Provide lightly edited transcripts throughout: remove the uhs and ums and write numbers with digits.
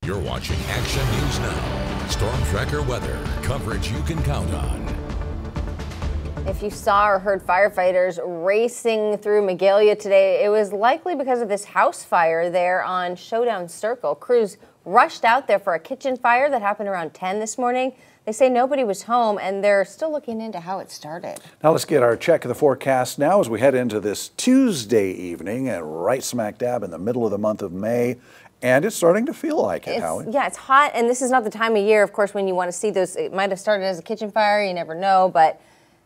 You're watching Action News Now. Storm Tracker weather. Coverage you can count on. If you saw or heard firefighters racing through Magalia today, it was likely because of this house fire there on Showdown Circle. Crews rushed out there for a kitchen fire that happened around 10 this morning. They say nobody was home, and they're still looking into how it started. Now let's get our check of the forecast now as we head into this Tuesday evening and right smack dab in the middle of the month of May. And it's starting to feel like it, Howie. Yeah, it's hot, and this is not the time of year, of course, when you want to see those. It might have started as a kitchen fire, you never know, but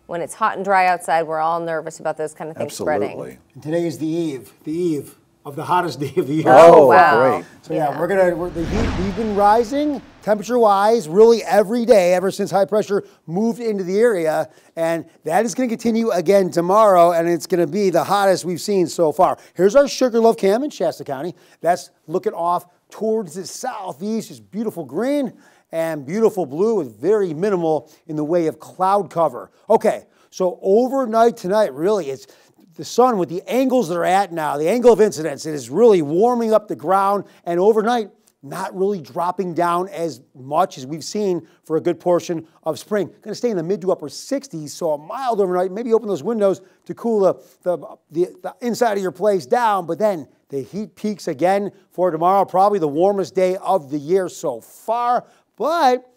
when it's hot and dry outside, we're all nervous about those kind of things spreading. And today is the eve of the hottest day of the year. Oh, wow. Great. So the heat, we've been rising temperature-wise really every day ever since high pressure moved into the area, and that is going to continue again tomorrow, and it's going to be the hottest we've seen so far. Here's our Sugarloaf Cam in Shasta County. That's looking off towards the southeast. It's beautiful green and beautiful blue with very minimal in the way of cloud cover. Okay, so overnight tonight, really, it's the sun with the angles that are at now, the angle of incidence, it is really warming up the ground, and overnight, not really dropping down as much as we've seen for a good portion of spring. Going to stay in the mid to upper 60s, so a mild overnight. Maybe open those windows to cool the inside of your place down, but then the heat peaks again for tomorrow, probably the warmest day of the year so far, but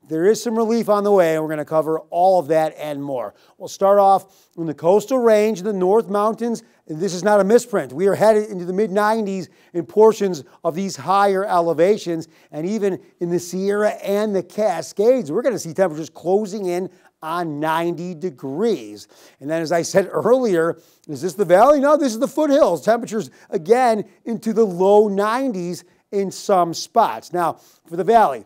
there is some relief on the way, and we're going to cover all of that and more. We'll start off in the coastal range, the North Mountains. And this is not a misprint. We are headed into the mid-90s in portions of these higher elevations, and even in the Sierra and the Cascades, we're going to see temperatures closing in on 90 degrees. And then, as I said earlier, is this the valley? No, this is the foothills. Temperatures, again, into the low 90s in some spots. Now, for the valley,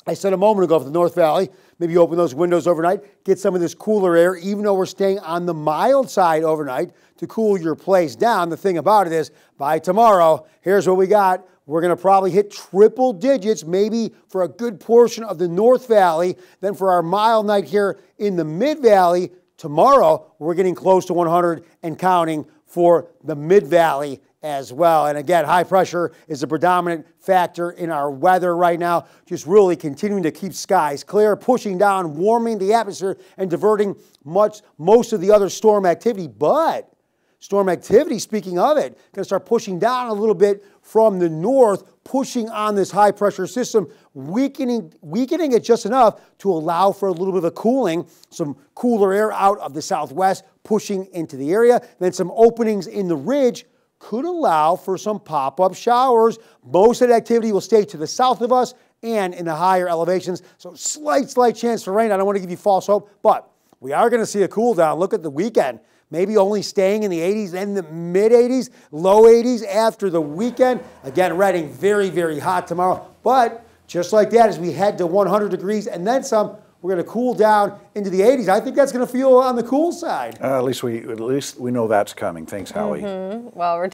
I said a moment ago for the North Valley, maybe open those windows overnight, get some of this cooler air, even though we're staying on the mild side overnight to cool your place down. The thing about it is, by tomorrow, here's what we got. We're going to probably hit triple digits, maybe for a good portion of the North Valley. Then for our mild night here in the Mid-Valley, tomorrow we're getting close to 100 and counting for the Mid-Valley as well. And again, high pressure is a predominant factor in our weather right now, just really continuing to keep skies clear, pushing down, warming the atmosphere, and diverting most of the other storm activity. But storm activity, speaking of it, going to start pushing down a little bit from the north, pushing on this high pressure system, weakening it just enough to allow for a little bit of a cooling, some cooler air out of the southwest, pushing into the area. Then some openings in the ridge could allow for some pop-up showers. Most of that activity will stay to the south of us and in the higher elevations. So slight chance for rain. I don't want to give you false hope, but we are going to see a cool down. Look at the weekend. Maybe only staying in the 80s, then the mid-80s, low 80s after the weekend. Again, Redding, very, very hot tomorrow. But just like that, as we head to 100 degrees and then some, we're going to cool down into the 80s. I think that's going to feel on the cool side. At least we know that's coming. Thanks, Howie. Well, we're